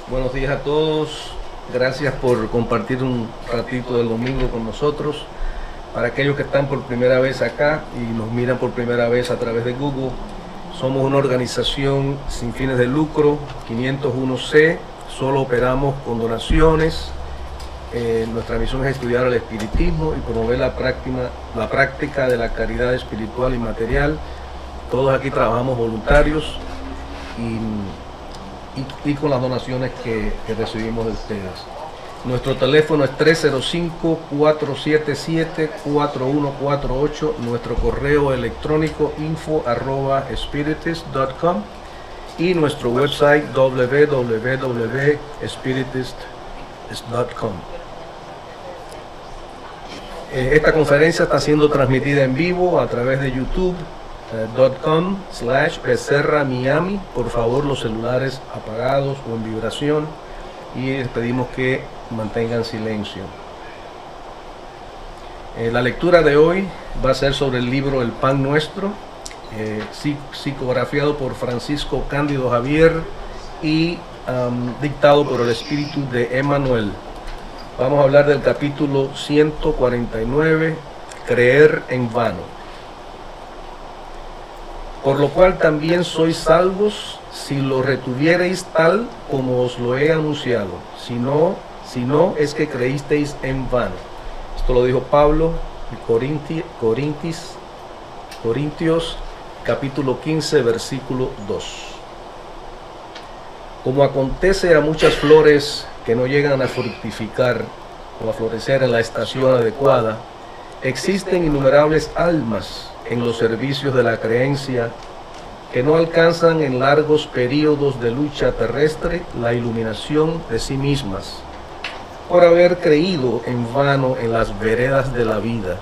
Buenos días a todos. Gracias por compartir un ratito del domingo con nosotros. Para aquellos que están por primera vez acá y nos miran por primera vez a través de Google, somos una organización sin fines de lucro, 501C. Solo operamos con donaciones. Nuestra misión es estudiar el espiritismo y promover la práctica de la caridad espiritual y material. Todos aquí trabajamos voluntarios y con las donaciones que recibimos de ustedes. Nuestro teléfono es 305-477-4148, nuestro correo electrónico info@spiritist.com y nuestro website www.spiritist.com. Esta conferencia está siendo transmitida en vivo a través de youtube.com/Becerra Miami. Por favor, los celulares apagados o en vibración, y les pedimos que mantengan silencio. La lectura de hoy va a ser sobre el libro El Pan Nuestro, psicografiado por Francisco Cándido Javier y dictado por el espíritu de Emmanuel. Vamos a hablar del capítulo 149, Creer en vano. Por lo cual también sois salvos si lo retuviereis tal como os lo he anunciado, si no es que creísteis en vano. Esto lo dijo Pablo en Corintios capítulo 15, versículo 2. Como acontece a muchas flores que no llegan a fructificar o a florecer en la estación adecuada, existen innumerables almas en los servicios de la creencia que no alcanzan en largos periodos de lucha terrestre la iluminación de sí mismas, por haber creído en vano en las veredas de la vida.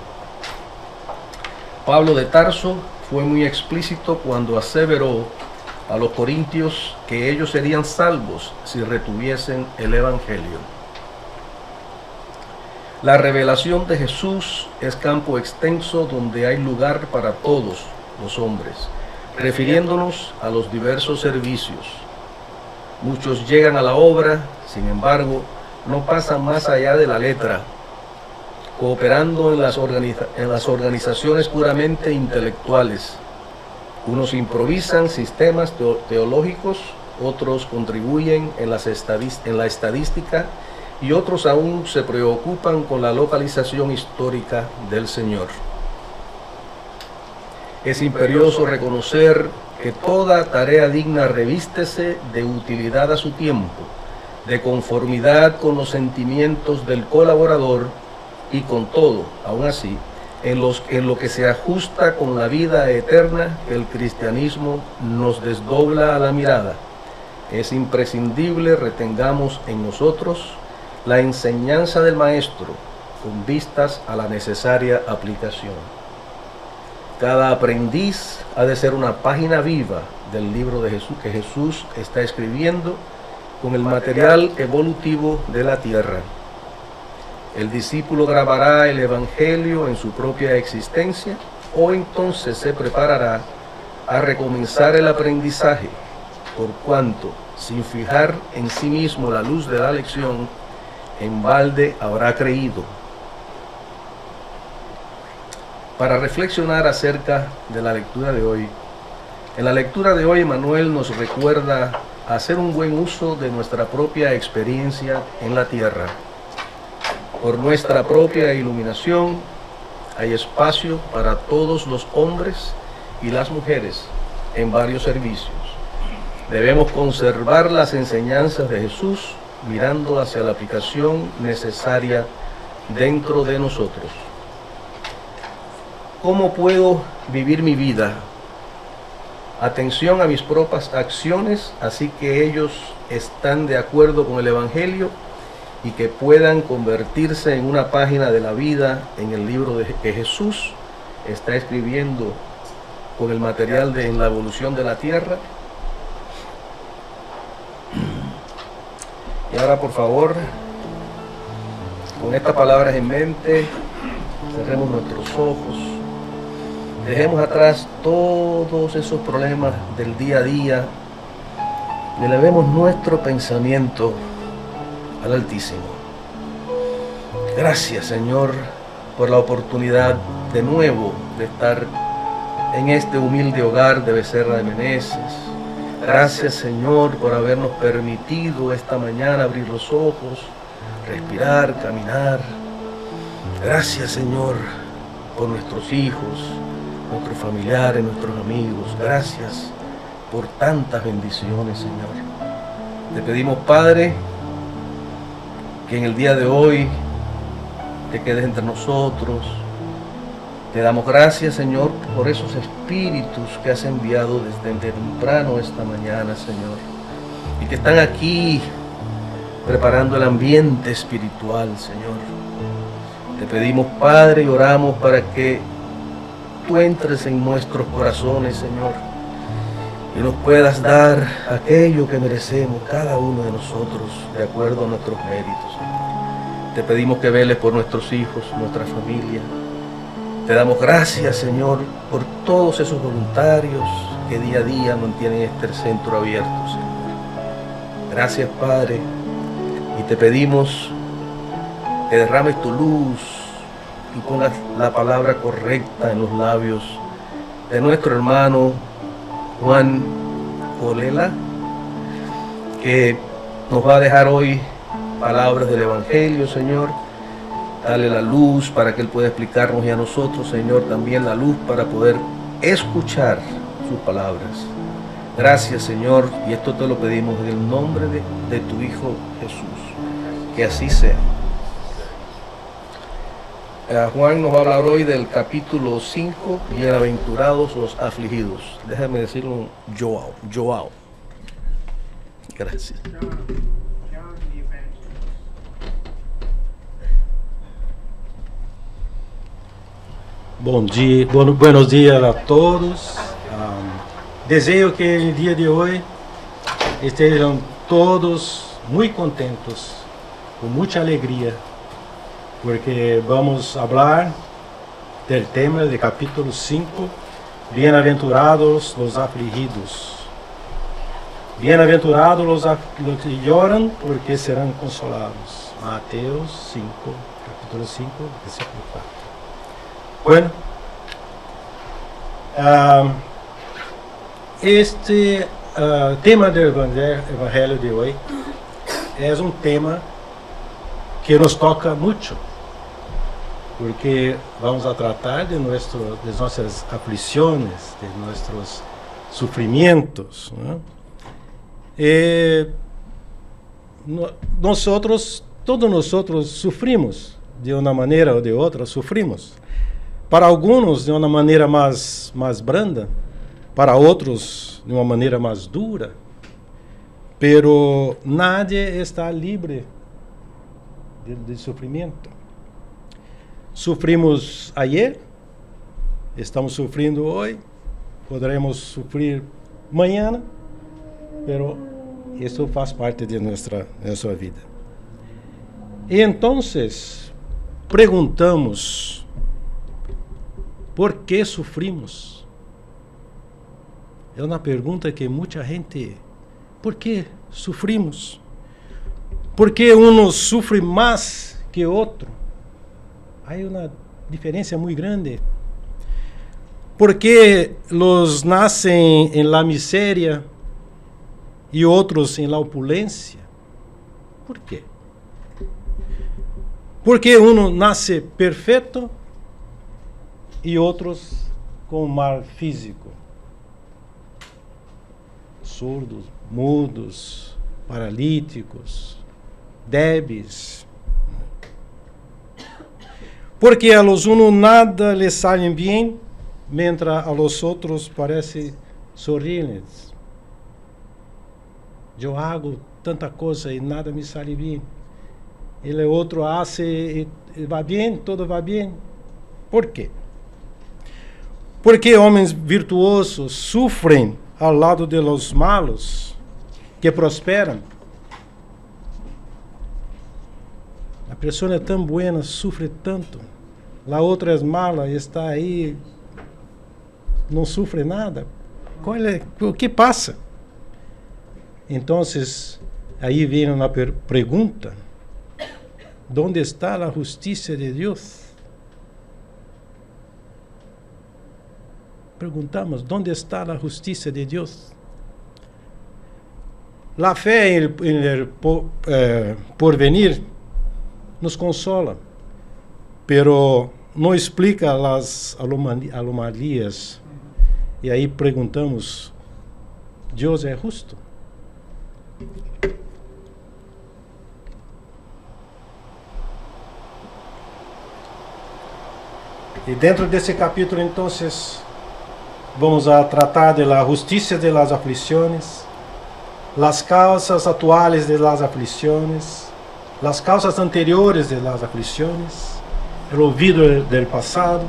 Pablo de Tarso fue muy explícito cuando aseveró a los corintios que ellos serían salvos si retuviesen el Evangelio. La revelación de Jesús es campo extenso donde hay lugar para todos los hombres, refiriéndonos a los diversos servicios. Muchos llegan a la obra, sin embargo, no pasan más allá de la letra, cooperando en las organizaciones puramente intelectuales. Unos improvisan sistemas teológicos, otros contribuyen en la estadística y otros aún se preocupan con la localización histórica del Señor. Es imperioso reconocer que toda tarea digna revístese de utilidad a su tiempo, de conformidad con los sentimientos del colaborador y con todo, aún así, en lo que se ajusta con la vida eterna que el cristianismo nos desdobla a la mirada. Es imprescindible retengamos en nosotros la enseñanza del Maestro con vistas a la necesaria aplicación. Cada aprendiz ha de ser una página viva del libro de Jesús que Jesús está escribiendo con el material evolutivo de la tierra. El discípulo grabará el Evangelio en su propia existencia o entonces se preparará a recomenzar el aprendizaje, por cuanto, sin fijar en sí mismo la luz de la lección, en balde habrá creído. Para reflexionar acerca de la lectura de hoy, en la lectura de hoy Emmanuel nos recuerda hacer un buen uso de nuestra propia experiencia en la tierra. Por nuestra propia iluminación hay espacio para todos los hombres y las mujeres en varios servicios. Debemos conservar las enseñanzas de Jesús mirando hacia la aplicación necesaria dentro de nosotros. ¿Cómo puedo vivir mi vida? Atención a mis propias acciones, así que ellos están de acuerdo con el Evangelio y que puedan convertirse en una página de la vida en el libro que Jesús está escribiendo con el material en la evolución de la tierra. Y ahora, por favor, con estas palabras en mente, cerremos nuestros ojos, dejemos atrás todos esos problemas del día a día elevemos nuestro pensamiento al Altísimo. Gracias, Señor, por la oportunidad de nuevo de estar en este humilde hogar de Becerra de Meneses. Gracias, Señor, por habernos permitido esta mañana abrir los ojos, respirar, caminar. Gracias, Señor, por nuestros hijos, nuestros familiares, nuestros amigos. Gracias por tantas bendiciones, Señor. Te pedimos, Padre, que en el día de hoy te quedes entre nosotros. Te damos gracias, Señor, por esos espíritus que has enviado desde temprano esta mañana, Señor, y que están aquí preparando el ambiente espiritual, Señor. Te pedimos, Padre, y oramos para que tú entres en nuestros corazones, Señor, y nos puedas dar aquello que merecemos cada uno de nosotros, de acuerdo a nuestros méritos. Te pedimos que veles por nuestros hijos, nuestra familia. Te damos gracias, Señor, por todos esos voluntarios que día a día mantienen este centro abierto, Señor. Gracias, Padre, y te pedimos que derrames tu luz y pongas la palabra correcta en los labios de nuestro hermano Juan Colela, que nos va a dejar hoy palabras del Evangelio, Señor. Dale la luz para que Él pueda explicarnos, y a nosotros, Señor, también la luz para poder escuchar sus palabras. Gracias, Señor, y esto te lo pedimos en el nombre de tu Hijo Jesús. Que así sea. Juan nos va a hablar hoy del capítulo 5, Bienaventurados los afligidos. Déjame decirlo, Joao. Gracias. Buenos días a todos. Deseo que el día de hoy estén todos muy contentos, con mucha alegría, porque vamos a hablar del tema del capítulo 5, Bienaventurados los afligidos. Bienaventurados los que lloran, porque serán consolados. Mateo 5, capítulo 5, versículo 4. Bueno, este tema del Evangelio de hoy es un tema que nos toca mucho, porque vamos a tratar de nuestras aflicciones, de nuestros sufrimientos, ¿no? Todos nosotros sufrimos, de una manera o de otra sufrimos. Para algunos de uma maneira mais branda, para outros de uma maneira mais dura, pero nadie está livre de sofrimento. Sufrimos ayer, estamos sofrendo hoje, poderemos sofrer amanhã, pero isso faz parte de nossa vida. E então, perguntamos, ¿por que sufrimos? É uma pergunta que muita gente... ¿Por que sufrimos? ¿Por que uno sufre mais que outro? Há uma diferença muito grande. ¿Por que los nacen en la miseria e outros en la opulência? ¿Por quê? ¿Por que uno nasce perfeito e outros com mal físico? Surdos, mudos, paralíticos, débeis. Porque a los unos nada les sale bem, mientras a los outros parece sorrirles. Eu hago tanta coisa e nada me sale bem. Ele outro hace e vai bem, todo vai bem. Por quê? Porque homens virtuosos sofrem ao lado de los malos que prosperam. A pessoa é tão boa, sofre tanto. A outra é mala e está aí, não sofre nada. O que passa? Entonces, ahí viene una pregunta. ¿Dónde está la justicia de Dios? Preguntamos, ¿dónde está la justicia de Dios? La fe en el porvenir nos consola, pero no explica las anomalías. Y ahí preguntamos, ¿Dios es justo? Y dentro de ese capítulo entonces vamos a tratar de la justicia de las aflicciones, las causas actuales de las aflicciones, las causas anteriores de las aflicciones, el olvido del pasado,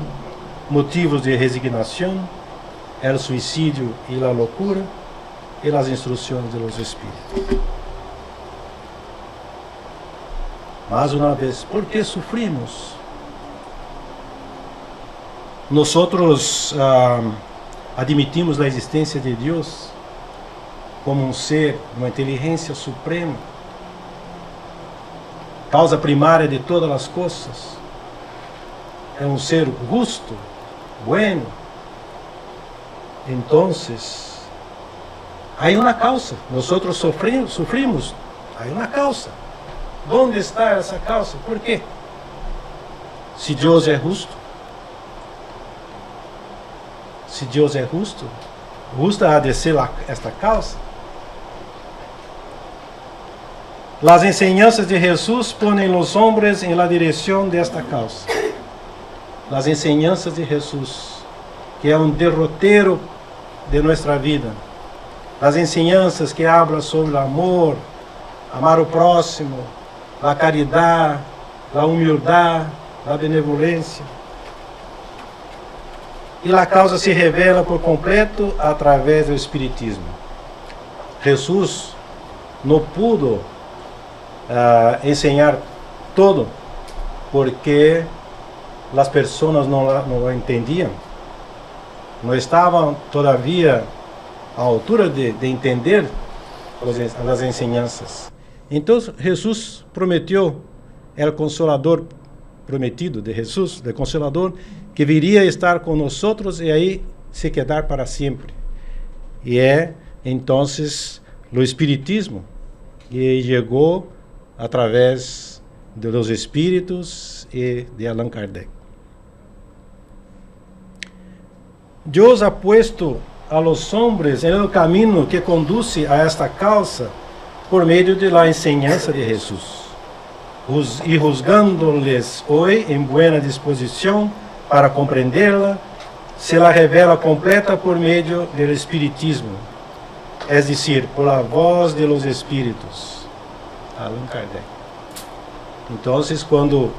motivos de resignación, el suicidio y la locura, y las instrucciones de los espíritus. Más una vez, ¿por qué sufrimos? Nosotros admitimos la existencia de Dios como un ser, una inteligencia suprema, causa primaria de todas las cosas. Es un ser justo, bueno. Entonces, hay una causa. Nosotros sufrimos. Hay una causa. ¿Dónde está esa causa? ¿Por qué? Si Dios es justo. Si Dios es justo, justa ha de ser esta causa. Las enseñanzas de Jesús ponen los hombres en la dirección de esta causa. Las enseñanzas de Jesús, que es un derrotero de nuestra vida. Las enseñanzas que hablan sobre el amor, amar al próximo, la caridad, la humildad, la benevolencia. E a causa se revela por completo através do Espiritismo. Jesus não pudo ensinar todo, porque as pessoas não lo entendiam, não estavam todavia à altura de entender as enseñanças. Então Jesus prometeu, o Consolador prometido de Jesus, o Consolador, que viria a estar com nós e aí se quedar para sempre. E então o Espiritismo que chegou através dos Espíritos e de Allan Kardec. Deus ha puesto a los hombres en el camino que conduce a esta causa por medio de la enseñanza de Jesús, y juzgándoles hoy en buena disposición para compreenderla, se la revela completa por medio del Espiritismo, es decir, por la voz de los Espíritus. Allan Kardec. Entonces, cuando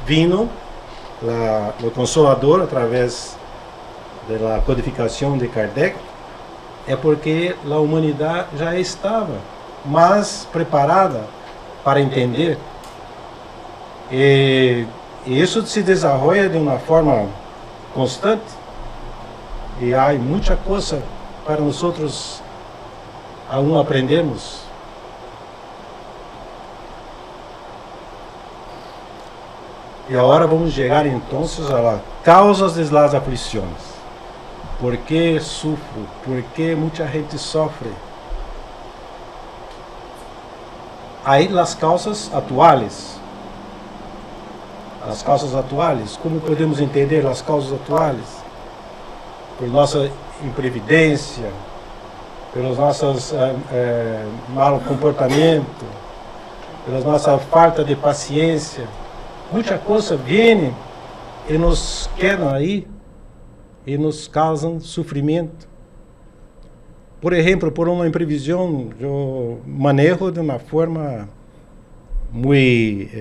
vino o Consolador a través de la codificación de Kardec, é porque a humanidade já estava mais preparada para entender. E isso se desenvolve de uma forma constante. E há muita coisa para nós aún aprendemos. E agora vamos chegar então a las causas de las aflições. ¿Por qué sufro? ¿Por qué mucha gente sofre? Aí las causas atuales. As causas atuais, como podemos entender as causas atuais? Por nossa imprevidência, pelos nossos mau comportamento, pela nossa falta de paciência. Muita coisa vem e nos quedam aí e nos causam sofrimento. Por exemplo, por uma imprevisão, eu manejo de uma forma muito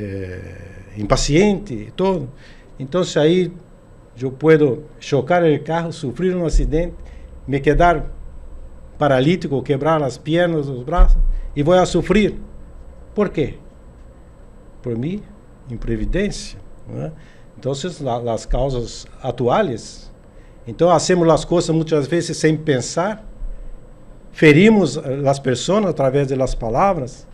impaciente e todo. Então, aí eu posso chocar o carro, sofrer um acidente, me quedar paralítico, quebrar as pernas, os braços, e vou a sofrer. Por quê? Por minha imprevidência. Né? Então, as causas atuais. Então, hacemos as coisas muitas vezes sem pensar, ferimos as pessoas através das palavras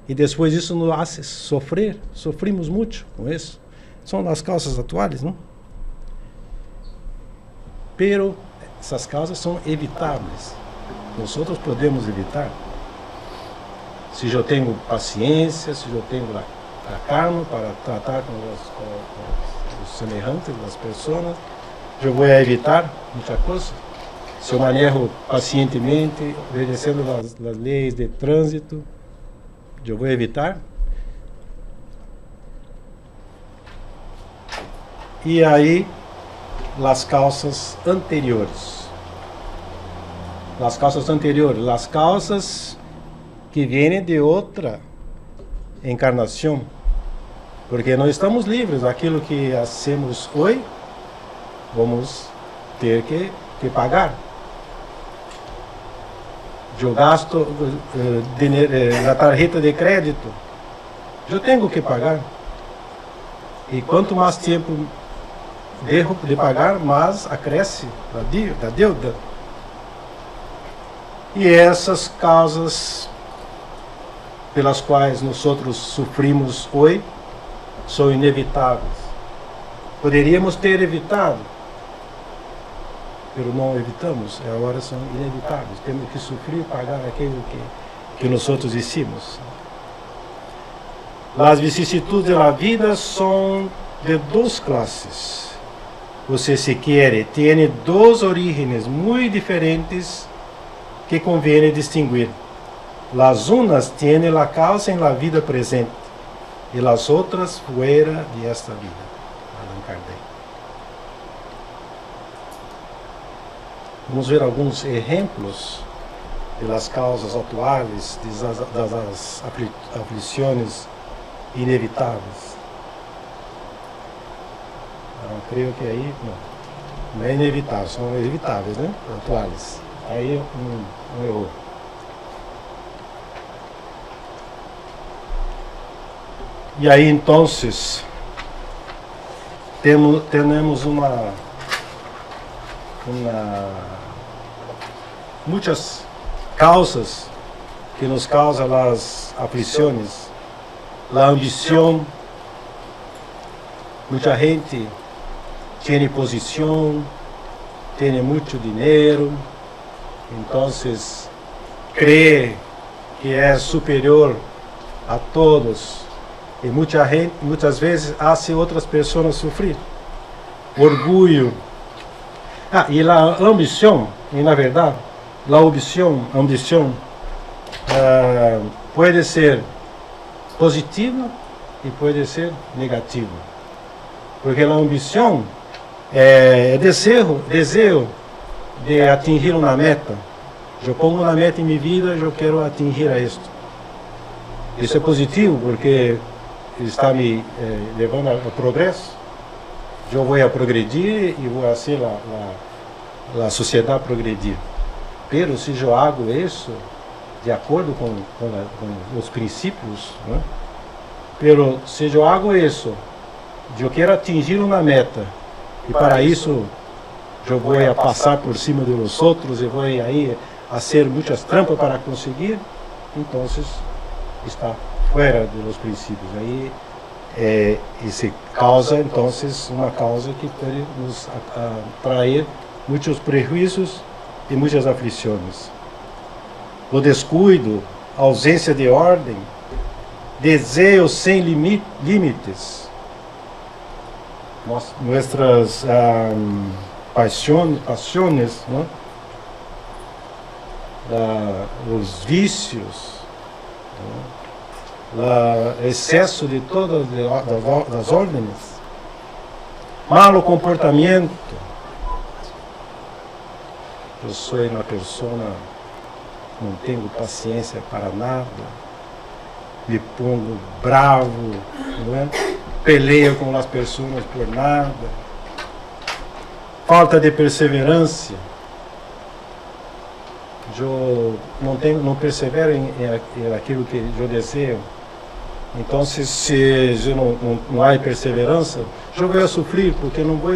e depois isso nos faz sofrer. Sofrimos muito com isso. São as causas atuais, não? Pero essas causas são evitáveis. Nós podemos evitar. Se eu tenho paciência, se eu tenho a calma para tratar com os semelhantes das pessoas, eu vou evitar muita coisa. Se eu manejo pacientemente, obedecendo as leis de trânsito, eu vou evitar. E aí, as causas anteriores. As causas anteriores, as causas que vêm de outra encarnação. Porque nós estamos livres, aquilo que hacemos hoje, vamos ter que pagar. Eu gasto na tarjeta de crédito, eu tenho que pagar. E quanto mais tempo devo de pagar, mais acresce da dívida. E essas causas pelas quais nós outros sofrimos hoje são inevitáveis. Poderíamos ter evitado, mas não evitamos, agora são inevitáveis. Temos que sofrer e pagar aquilo que nós outros hicimos. As vicissitudes da vida são de duas classes. Você, se quer, tem duas origens muito diferentes que convém distinguir. As unas têm a causa em la vida presente e as outras fuera de esta vida. Allan Kardec. Vamos ver alguns exemplos das causas atuais, das aflições inevitáveis. Não, creio que aí não é inevitável, são evitáveis, né? Atuais. Aí um erro. E aí então temos muitas causas que nos causam as aflições, a ambição. Muita gente tem posição, tem muito dinheiro, então crê que é superior a todos. E muitas vezes hace outras pessoas sofrer. Orgulho. E a ambição, e na verdade, a ambição pode ser positiva e pode ser negativa. Porque a ambição é desejo de atingir uma meta. Eu pongo uma meta em minha vida, eu quero atingir a isto. Isso é positivo porque está me levando ao progresso. Eu vou progredir e vou fazer a sociedade progredir. Pero se eu hago isso de acordo com os princípios, né? Pero se eu hago isso, eu quero atingir uma meta e para isso eu vou passar por cima dos outros e vou aí fazer muitas trampas para conseguir, então está fora dos princípios. Aí isso causa então uma causa que pode nos trazer muitos prejuízos e muitas aflições. O descuido, a ausência de ordem, desejo sem limites, nossas paixões, né? Os vícios, né? Excesso de todas as ordens, malo comportamento. Eu sou uma pessoa, não tenho paciência para nada, me pongo bravo, não é? Peleio com as pessoas por nada, falta de perseverança. Eu não persevero em aquilo que eu desejo. Então, se não há perseverança, eu vou sofrer, porque não vou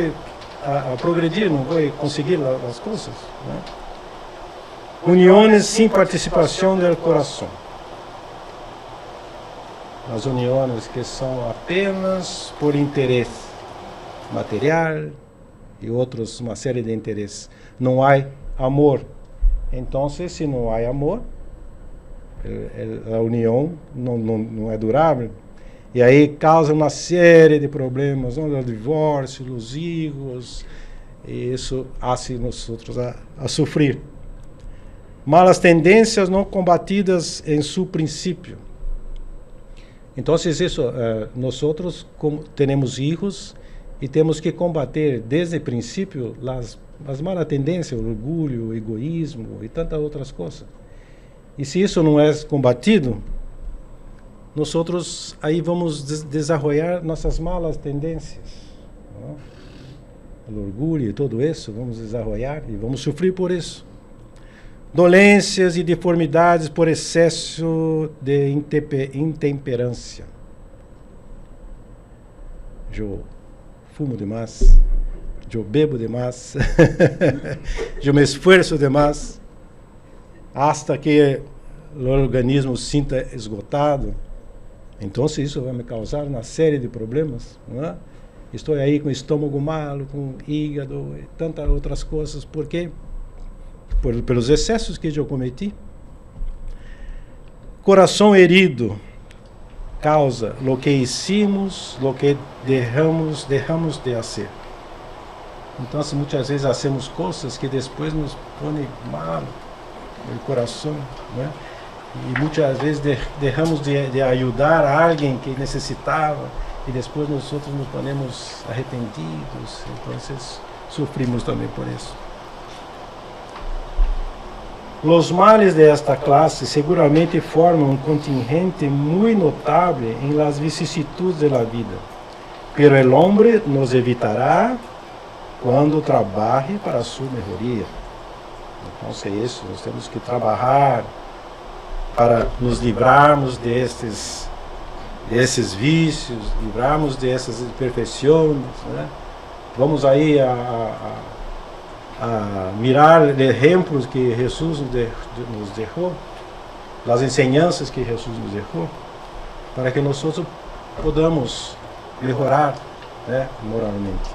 progredir, não vou conseguir as coisas, né? Uniones sin participación del corazón. As uniões que são apenas por interesse material e outros, uma série de interesses. Não há amor. Então, se não há amor, a união não é durável. E aí causa uma série de problemas, o divórcio, os filhos, e isso faz nós a sofrer. Malas tendências não combatidas em seu princípio. Então, isso, nós temos filhos e temos que combater desde o princípio as malas tendências, o orgulho, o egoísmo e tantas outras coisas. E se isso não é combatido, nós aí vamos desenvolver nossas malas tendências. O orgulho e tudo isso, vamos desenvolver e vamos sofrer por isso. Dolências e deformidades por excesso de intemperância. Eu fumo demais, eu bebo demais, eu me esforço demais, hasta que o organismo se sinta esgotado. Então, isso vai me causar uma série de problemas, não é? Estou aí com o estômago mal, com o hígado e tantas outras coisas, porque pelos excessos que eu cometi. Coração herido causa lo que hicimos, lo que derramos de fazer. Então, muitas vezes hacemos coisas que depois nos põem mal no coração, né? E muitas vezes deixamos de ajudar a alguém que necessitava e depois nós outros nos ponemos arrependidos. Então, sofrimos também por isso. Os males de esta classe seguramente formam um contingente muito notável em las vicisitudes da vida, pero el hombre nos evitará quando trabalhe para sua melhoria. Então, é isso, nós temos que trabalhar para nos livrarmos desses vícios, livrarmos dessas imperfeições, né? Vamos aí a mirar exemplos que Jesus nos deixou, as enseñanças que Jesus nos deixou, para que nós podamos melhorar, né, moralmente.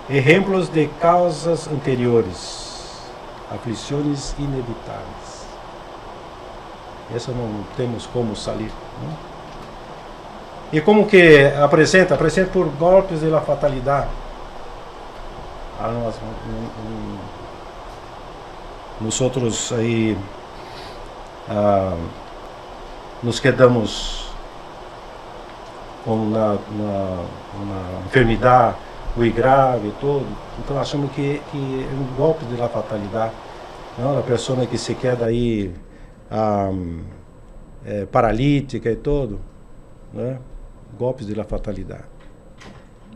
Exemplos de causas anteriores, aflições inevitáveis. Essa não temos como sair, né? E como que apresenta? Apresenta por golpes da fatalidade. Nós outros aí nos quedamos com uma enfermidade muito grave e tudo. Então achamos que é um golpe da fatalidade. Não, a pessoa que se queda aí paralítica e tudo, né? Golpes de la fatalidade.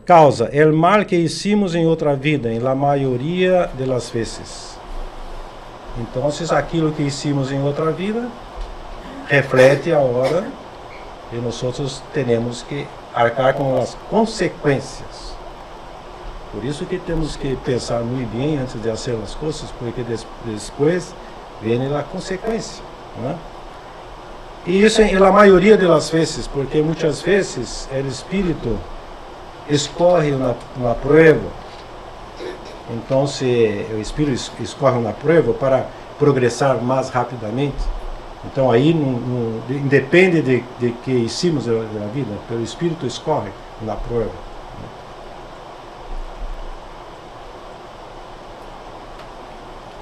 Causa, el mal que hicimos em outra vida, em la maioria de las vezes. Então, aquilo que hicimos em outra vida reflete agora e nós temos que arcar com as consequências. Por isso que temos que pensar muito bem antes de fazer as coisas, porque depois vem a consequência, né? E isso é a maioria das vezes, porque muitas vezes o espírito escorre uma prova. Então, o espírito escorre uma prova para progressar mais rapidamente. Então, aí não independe de que hicimos na vida, o espírito escorre uma prova.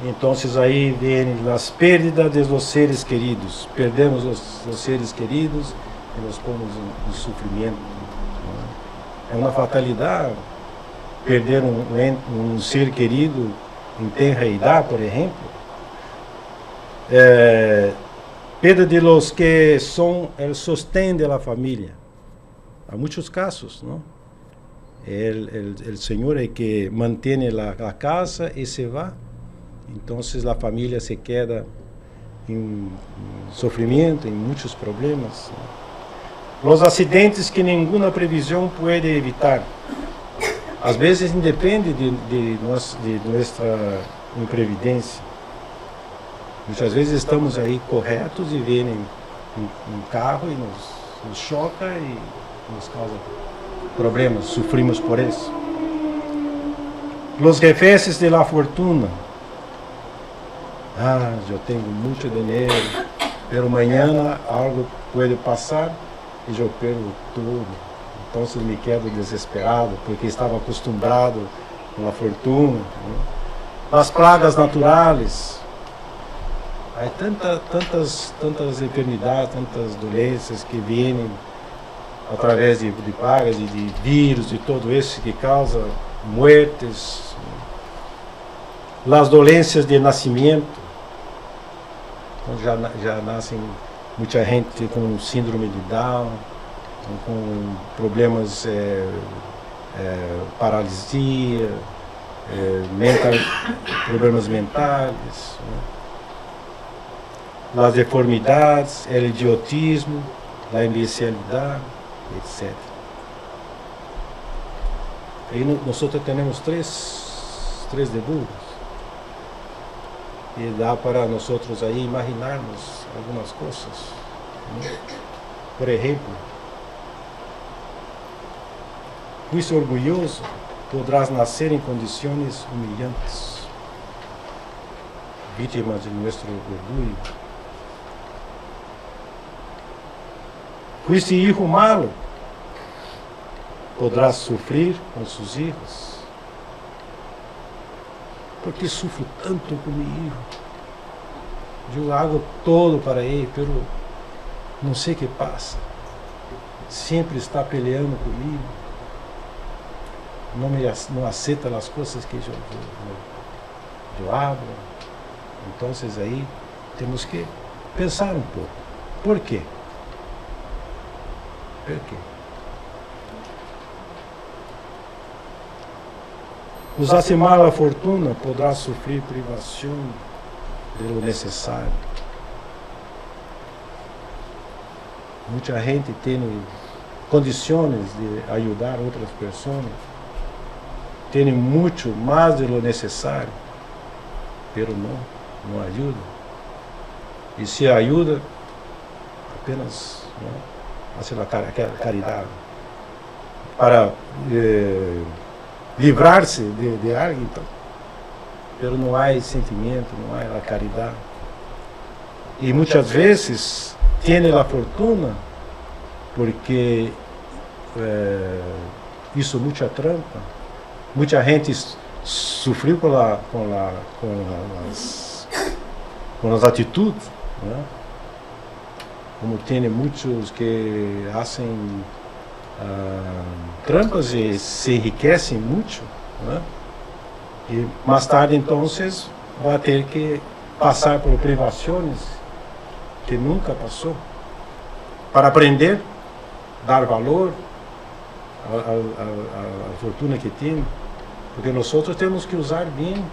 Então, aí vem as perdas dos seres queridos. Perdemos os seres queridos e nos pomos em sofrimento. É uma fatalidade perder um ser querido em tenra idade, por exemplo. Perda de los que são o sostén de la família. Há muitos casos, não? O Senhor é que mantém a casa e se vai. Então, a família se queda em sofrimento, em muitos problemas. Os acidentes que nenhuma previsão pode evitar. às vezes independe de nossa imprevidência. Muitas vezes estamos aí corretos e vem um carro e nos choca e nos causa problemas, sofrimos por isso. Los jefes de la fortuna. Eu tenho muito dinheiro, pero amanhã algo pode passar e eu perco tudo. Então me quedo desesperado porque estava acostumado com a fortuna. As pragas naturais. Há tantas enfermidades, tantas doenças que vêm através de pragas, de vírus, de todo isso que causa mortes. As doenças de nascimento. Então já nascem muita gente com síndrome de Down, com problemas, paralisia, problemas mentais, as deformidades, o idiotismo, a imbecilidade, etc. E nós temos três debugos. E dá para nós aí imaginarmos algumas coisas. Por exemplo, juízo orgulhoso poderás nascer em condições humilhantes, vítima de nosso orgulho. Juízo hijo malo poderás sofrer com seus filhos. Porque sofro tanto com meu filho? Eu hago todo para ele, mas não sei o que passa. Sempre está peleando comigo. Não aceita as coisas que eu abro. Então aí temos que pensar um pouco. Por quê? Por quê? Os acimar a fortuna poderá sofrer privação do necessário. Muita gente tem condições de ajudar outras pessoas, tem muito mais do necessário, mas não ajuda. E se ajuda, apenas faz a caridade para livrar-se de algo, então. Mas não há sentimento, não há a caridade. E muitas vezes tem a fortuna porque isso muita trampa. Muita gente sofreu com as atitudes, né? Como tem muitos que fazem trampas e se enriquecem muito, né? E mais tarde então vai ter que passar por privações que nunca passou para aprender, dar valor à fortuna que tem, porque nós temos que usar bem,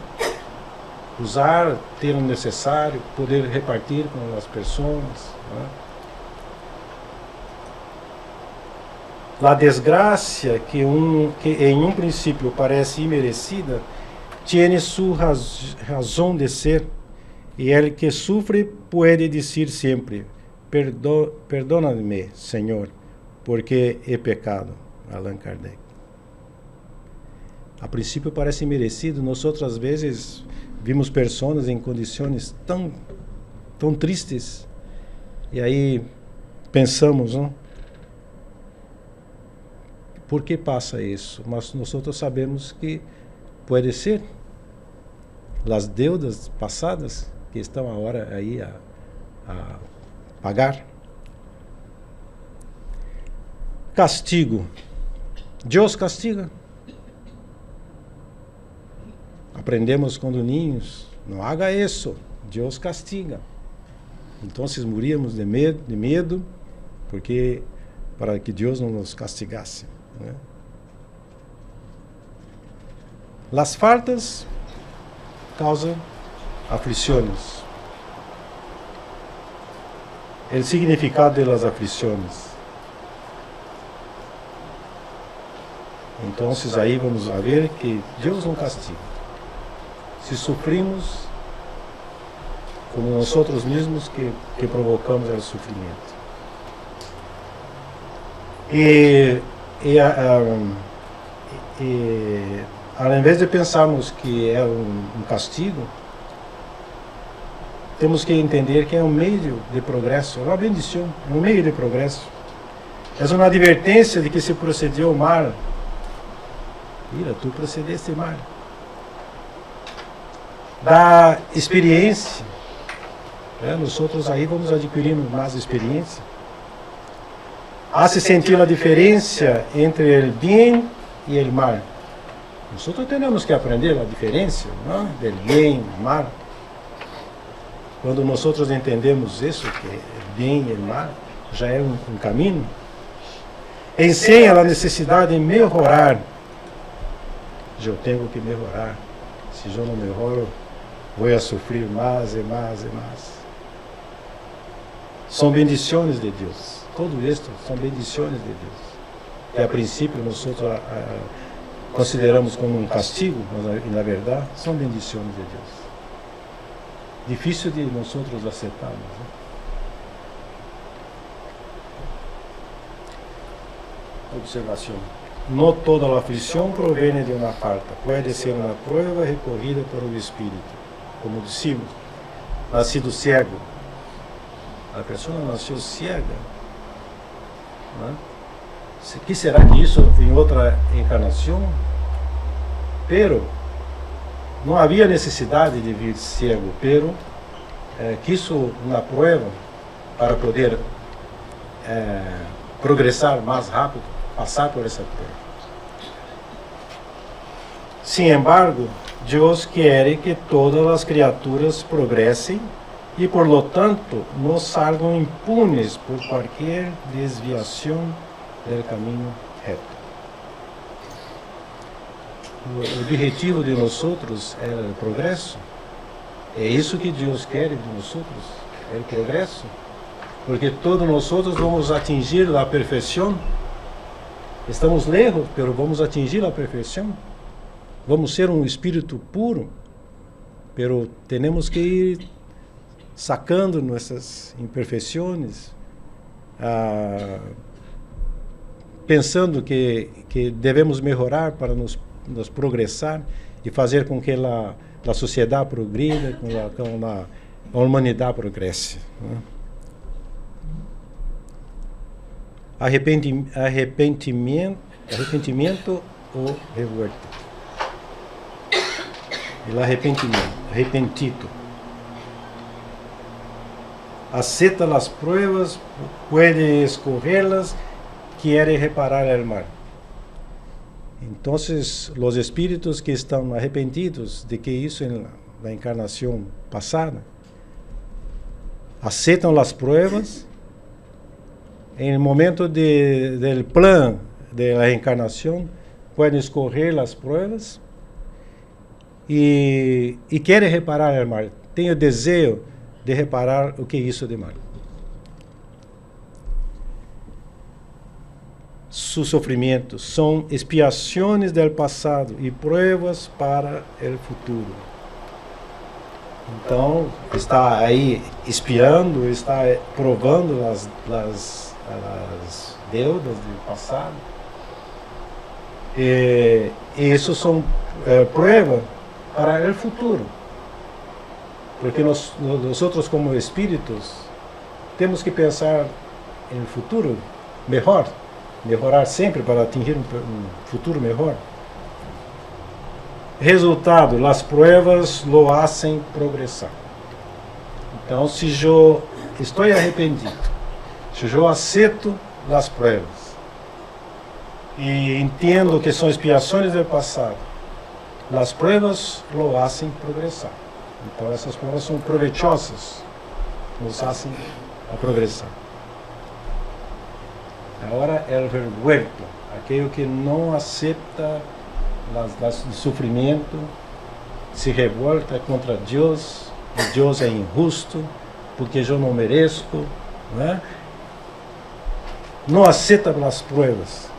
ter o necessário, poder repartir com as pessoas, né? A desgraça que em um princípio parece imerecida, tem sua razão de ser, e el que sufre pode dizer sempre: perdona-me, Senhor, porque he pecado. Allan Kardec. A princípio parece merecido. Nós outras vezes vimos pessoas em condições tão tristes, e aí pensamos, não? Por que passa isso? Mas nós outros sabemos que pode ser as deudas passadas que estão agora aí a pagar. Castigo. Deus castiga. Aprendemos quando niños, não haga isso, Deus castiga. Então moríamos de medo, porque para que Deus não nos castigasse, né? Las faltas causam aflições. O significado das aflições. Então, aí vamos a ver que Deus não castiga. Se sofrimos, como nós outros mesmos que provocamos o sofrimento. Ao invés de pensarmos que é um castigo, temos que entender que é um meio de progresso, é uma bendição, é um meio de progresso. É uma advertência de que se procedeu mal. Mira, tu procedeste mal. Da experiência, nós outros aí vamos adquirindo mais experiência. Hace sentir a diferença entre o bem e o mal. Nós temos que aprender a diferença, não? Do bem e do mal. Quando nós entendemos isso, que o bem e o mal já é um caminho, ensina a necessidade de melhorar. Eu tenho que melhorar. Se eu não melhoro, vou sofrer mais e mais e mais. São bendições de Deus. Tudo isto são bendições de Deus. Que a princípio nós consideramos como um castigo, mas na verdade são bendições de Deus. Difícil de nós aceitarmos. Né? Observação. No toda a aflição provém de uma falta. Pode ser uma prova recorrida por o Espírito. Como dissemos, nascido cego. A pessoa nasceu cega. Né? Que será que isso em outra encarnação? Pero não havia necessidade de vir cego, pero quiso uma prova para poder progressar mais rápido, passar por essa prova. Sin embargo, Deus quer que todas as criaturas progressem e, por lo tanto, não salgam impunes por qualquer desviação do caminho reto. O objetivo de nós é o progresso. É isso que Deus quer de nós, é o progresso. Porque todos nós vamos atingir a perfeição. Estamos lejos, mas vamos atingir a perfeição. Vamos ser um espírito puro, mas temos que ir sacando nossas imperfeições, pensando que devemos melhorar para nos progressar e fazer com que a sociedade progrida, com a humanidade progresse. Né? Arrependimento ou revolta. El arrepentido. Aceita as pruebas, puede escorrerlas, quiere reparar el mal. Então, os espíritos que estão arrependidos de que isso na encarnação passada, aceitam as pruebas, em momento do plano da reencarnação, podem escorrer as pruebas e querem reparar o mal. Tem o desejo de reparar o que é isso de mal. Sus sofrimentos são expiações do passado e provas para o futuro. Então, está aí espiando, está provando as deudas do passado. E isso são provas para o futuro. Porque nós como espíritos, temos que pensar em futuro melhorar sempre para atingir um futuro melhor. Resultado, as provas lo hacen progressar. Então, se eu estou arrependido, se eu aceito as provas e entendo que são expiações do passado, as provas lo hacen progressar. Então, essas provas são provechosas, nos hacen a progressar. Agora é o revuelto, aquele que não aceita o sofrimento, se revolta contra Deus, e Deus é injusto, porque eu não mereço, né? Não aceita as provas,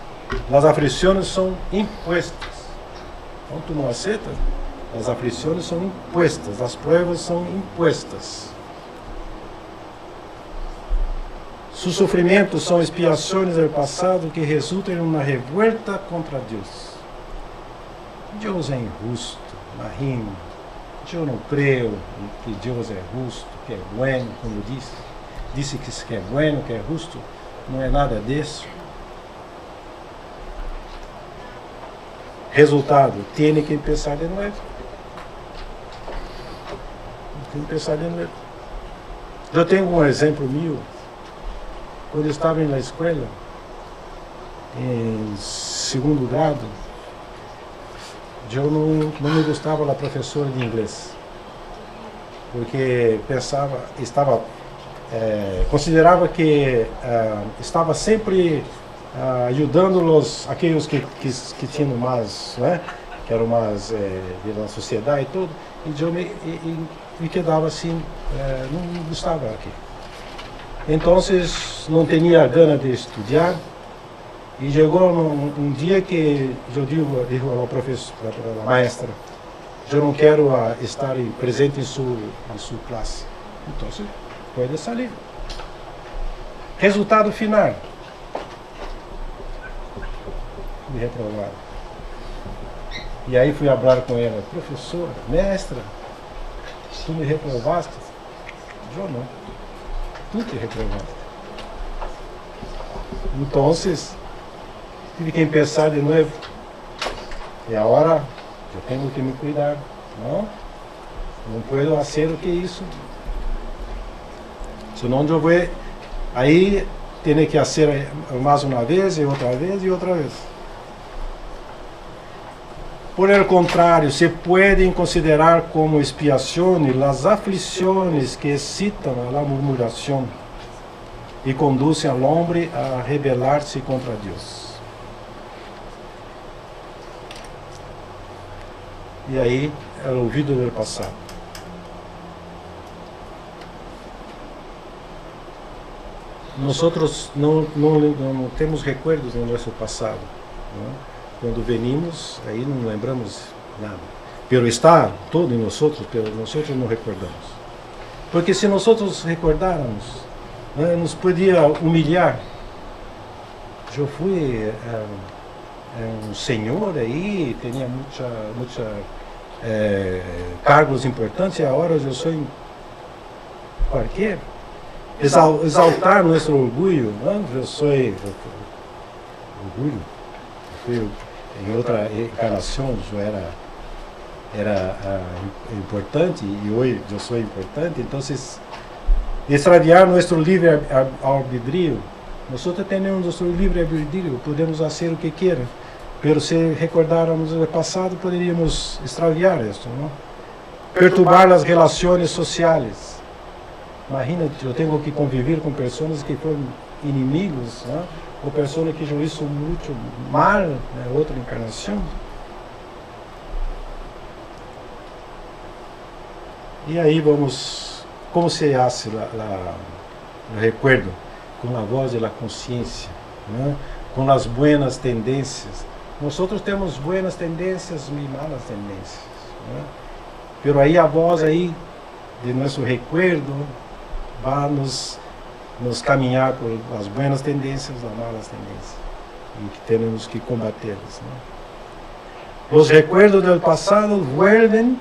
As aflições são impostas. Quando tu não aceita, as aflições são impostas, as pruebas são impostas. Sus sofrimentos são expiações do passado que resultam em uma revolta contra Deus. Deus é injusto, imagina. Eu não creio que Deus é justo, que é bueno, como disse. Disse que é bueno, que é justo. Não é nada disso. Resultado, tem que pensar de novo. Tem que pensar de novo. Eu tenho um exemplo meu. Quando eu estava na escola, em segundo grado, eu não me gostava da professora de inglês. Porque considerava que estava sempre ajudando aqueles que tinham mais, né, que eram mais da sociedade e tudo, e eu me quedava assim, não gostava aqui. Então, não tinha gana de estudar, e chegou um dia que eu digo ao professor, à maestra, eu não quero estar presente em sua classe. Então, pode sair. Resultado final. Me reprovaram. E aí fui falar com ela, professora, mestra, tu me reprovaste? Eu não. Tu te reprovaste. Então, tive que pensar de novo. E agora eu tenho que me cuidar. Não posso fazer o que isso. Senão eu vou aí ter que fazer mais uma vez e outra vez e outra vez. Por el contrario, se pueden considerar como expiaciones las aflicciones que excitan a la murmuración y conducen al hombre a rebelar-se contra Deus. E aí, é o olvido do passado. Nós não temos recuerdos do nosso passado. Não? Quando venimos, aí não lembramos nada. Pero está todo em nós, pero nós não recordamos. Porque se nós recordáramos, nos podia humilhar. Eu fui um senhor aí, tinha muita cargos importantes, e agora eu sou qualquer. Exaltar nosso orgulho, eu sou orgulho. Em outra encarnação eu era importante e hoje eu sou importante. Então, extraviar nosso livre-arbítrio, nós temos nosso livre-arbítrio, podemos fazer o que queira, mas se recordarmos o passado, poderíamos extraviar isso, não? Perturbar as relações sociais. Imagina, eu tenho que conviver com pessoas que foram inimigos, não? Ou pessoas que eu hizo muito mal na outra encarnação. E aí vamos, como se hace o recuerdo? Com a voz da consciência, né? Com as buenas tendências. Nós temos buenas tendências e malas tendências, né? Pero aí a voz aí de nosso recuerdo vai nos caminhar por as buenas tendências, as malas tendências, e que temos que combatê-las, né? Os recuerdos do passado vuelven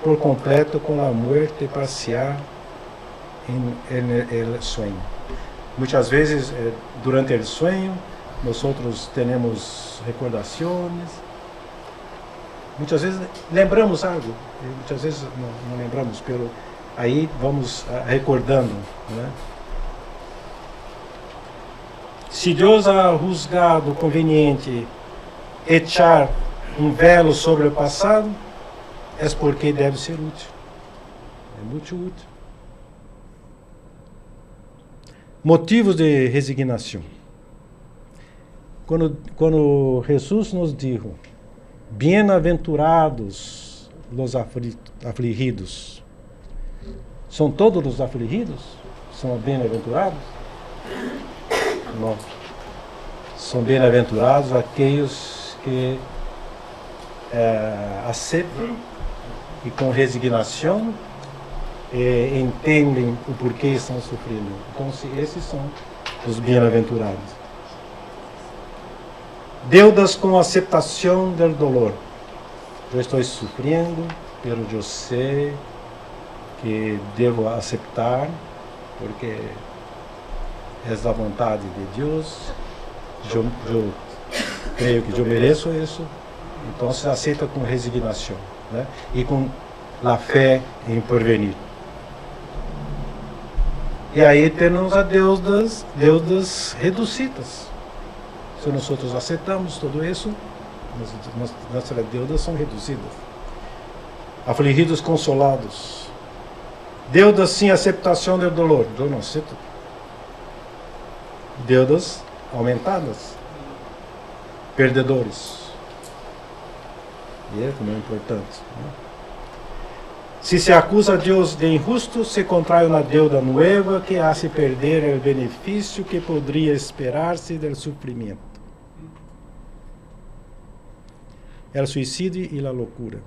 por completo com a morte parcial em el sueño. Muitas vezes, durante o sonho, nós temos recordações. Muitas vezes lembramos algo, muitas vezes não lembramos, pelo aí vamos recordando, né? Se Deus ha juzgado conveniente echar um velo sobre o passado, é porque deve ser útil. É muito útil. Motivos de resignação. Quando Jesus nos disse, bem-aventurados os afligidos, são todos os afligidos? São bem-aventurados? Não. são bem-aventurados aqueles que aceitam e com resignação entendem o porquê estão sofrendo. Então, esses são os bem-aventurados. Deudas com aceitação do dolor. Eu estou sofrendo, mas eu sei que devo aceitar, porque é a vontade de Deus. Eu creio que eu mereço isso. Então, se aceita com resignação, né? E com a fé em porvenir. E aí temos a deudas reduzidas. Se nós aceitamos tudo isso, nossas deudas são reduzidas. Afligidos consolados. Deudas sem aceitação do dolor. Eu não aceito. Deudas aumentadas. Perdedores. E é como é importante. Né? Se acusa a Deus de injusto, se contrai uma deuda nova que hace perder o benefício que poderia esperar-se do sofrimento. O suicídio e a loucura.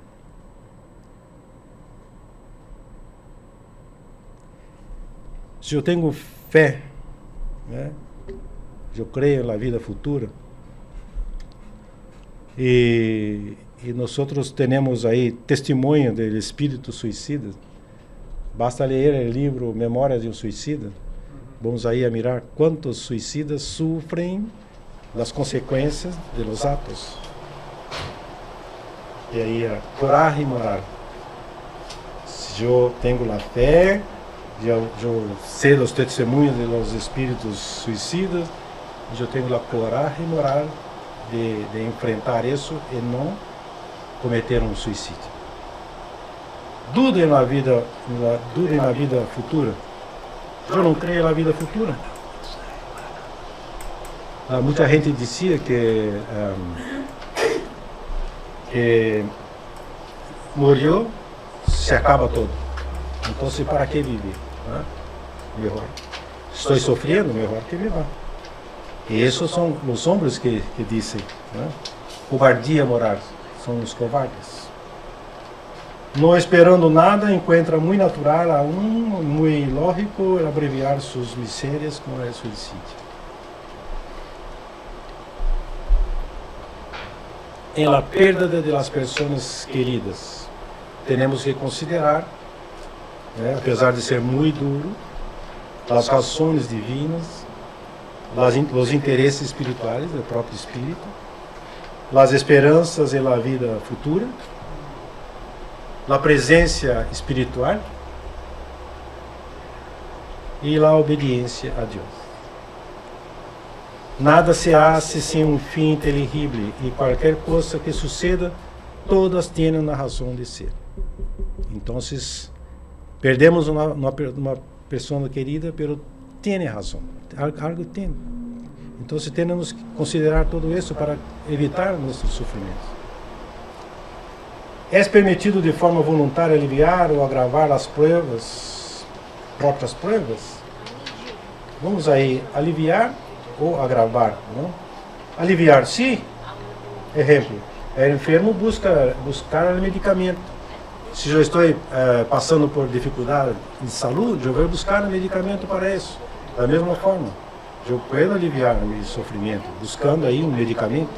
Se eu tenho fé, né, eu creio na vida futura, e nós temos aí testemunho do espírito suicida. Basta ler o livro Memórias de um Suicida. Vamos aí a mirar quantos suicidas sofrem das consequências dos atos. E aí a coragem moral. Se eu tenho a fé, eu sei os testemunhos dos espíritos suicidas, eu tenho a coragem moral de enfrentar isso e não cometer um suicídio. Dudem na vida futura. Eu não creio na vida futura. Muita gente dizia que morreu, se acaba tudo. Então, para que viver? Né? Melhor. Estou sofrendo, melhor que viver. E esses são os homens que dizem, né? Covardia moral. São os covardes. Não esperando nada, encontra muito natural, muito lógico abreviar suas misérias com o suicídio. Em la perda de las pessoas queridas, temos que considerar, né, apesar de ser muito duro, as razões divinas, os interesses espirituais do próprio espírito, as esperanças em la vida futura, a presença espiritual e a obediência a Deus. Nada se hace sem um fim inteligível e qualquer coisa que suceda, todas têm uma razão de ser. Então, perdemos uma pessoa querida, mas tem razão. Algo tem. Então, temos que considerar tudo isso para evitar nossos sofrimentos. É permitido de forma voluntária aliviar ou agravar as próprias provas? Vamos aí, aliviar ou agravar? Não? Aliviar, sim. Exemplo, o enfermo buscar medicamento. Se eu estou passando por dificuldade de saúde, eu vou buscar medicamento para isso. Da mesma forma, eu posso aliviar o meu sofrimento buscando aí um medicamento.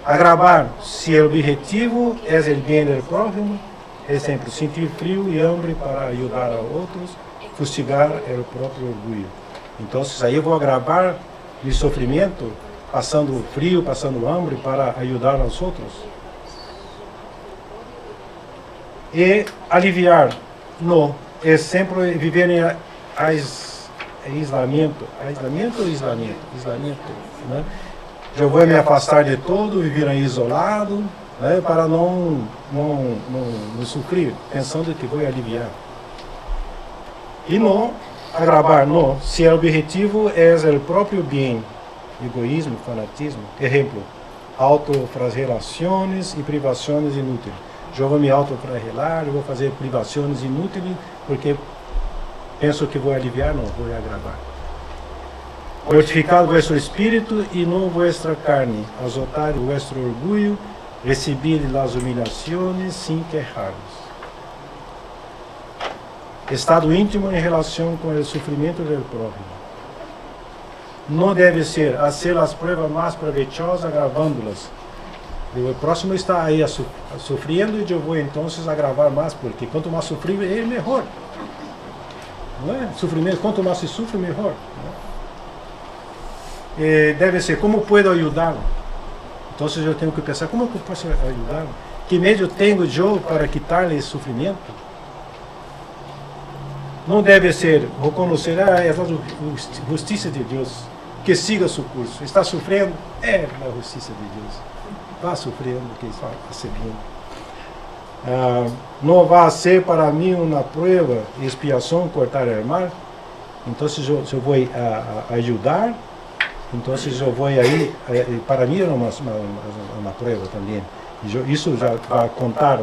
Agravar, se o objetivo é o bem do próximo, exemplo, sentir frio e hambre para ajudar a outros, fustigar o próprio orgulho. Então, aí eu vou agravar o sofrimento, passando frio, passando hambre para ajudar aos outros. E aliviar, não, é sempre viver em isolamento, né? Eu vou me afastar de tudo, viver isolado, né, para não sofrer, pensando que vou aliviar. E não agravar, não. Se o objetivo é o próprio bem, egoísmo, fanatismo, exemplo, autoflagelações e privações inúteis. Eu vou me autoflagelar, eu vou fazer privações inúteis, porque penso que vou aliviar, não, vou agravar. Mortificad vuestro espírito e não vuestra carne, azotai vuestro orgulho, recebid las humilhações sem quejar-vos. Estado íntimo em relação com o sofrimento do prójimo. Não deve ser fazer as provas mais provechosas agravando-las. O próximo está aí sofrendo e eu vou então agravar mais, porque quanto mais sofrer, é melhor. Não é? Sofrimento, quanto mais se sofre, melhor. Deve ser, como posso ajudá-lo? Então eu tenho que pensar, como eu posso ajudá-lo? Que meio tenho eu para quitar-lhe esse sofrimento? Não deve ser reconhecer, é a justiça de Deus, que siga seu curso. Está sofrendo? É a justiça de Deus. Vá sofrendo, que está recebendo. Não vai ser para mim uma prova e expiação cortar o mar. Então eu vou ajudar. Então eu vou aí, para mim é uma prova também. Isso já vai contar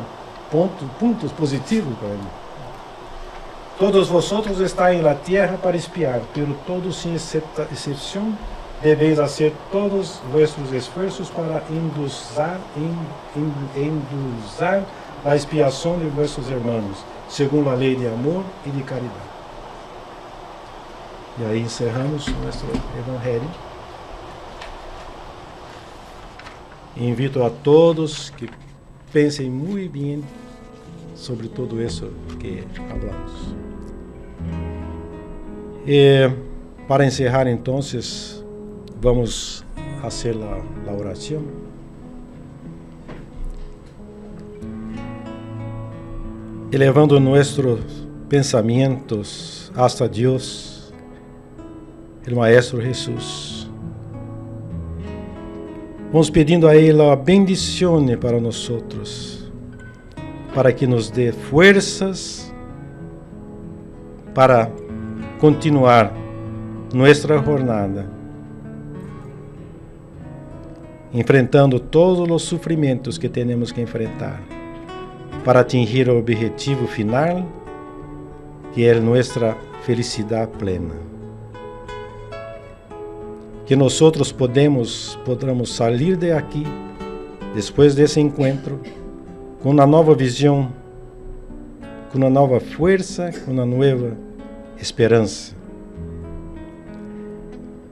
pontos positivos para mim. Todos vosotros estáis na terra para espiar, pero todos sem exceção deveis fazer todos vossos esforços para endulzar a expiação de vossos irmãos, segundo a lei de amor e de caridade. E aí encerramos nosso evangelho. Invito a todos que pensem muito bem sobre tudo isso que falamos. E para encerrar, então, vamos fazer a oração. Elevando nossos pensamentos hasta Deus, o Maestro Jesus. Vamos pedindo a Ele a bendição para nós, para que nos dê forças para continuar nossa jornada, enfrentando todos os sofrimentos que temos que enfrentar, para atingir o objetivo final, que é nossa felicidade plena. Que nós podamos sair de aqui, depois desse encontro, com uma nova visão, com uma nova força, com uma nova esperança.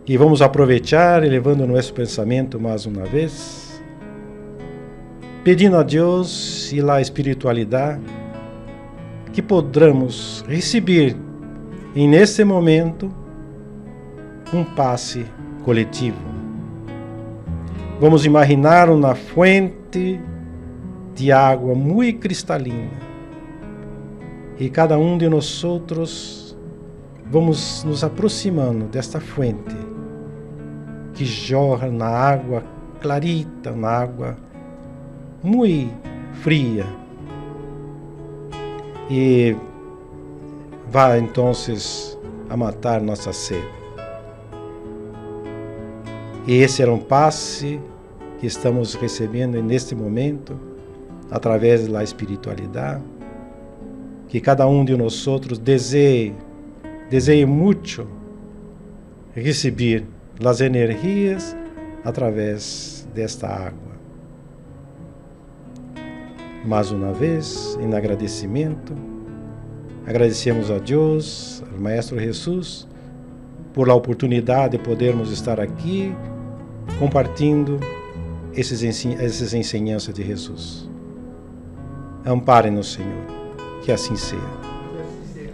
E vamos aproveitar, elevando nosso pensamento mais uma vez, pedindo a Deus e a espiritualidade que podamos receber, nesse momento, um passe coletivo. Vamos imaginar uma fonte de água muito cristalina e cada um de nós vamos nos aproximando desta fonte que jorra na água clarita, na água muito fria, e vai então a matar nossa sede. E esse era um passe que estamos recebendo neste momento, através da espiritualidade, que cada um de nós deseje muito receber as energias através desta água. Mais uma vez, em agradecimento, agradecemos a Deus, ao Maestro Jesus, por a oportunidade de podermos estar aqui compartilhando essas ensinanças de Jesus. Ampare-nos, Senhor, que assim seja.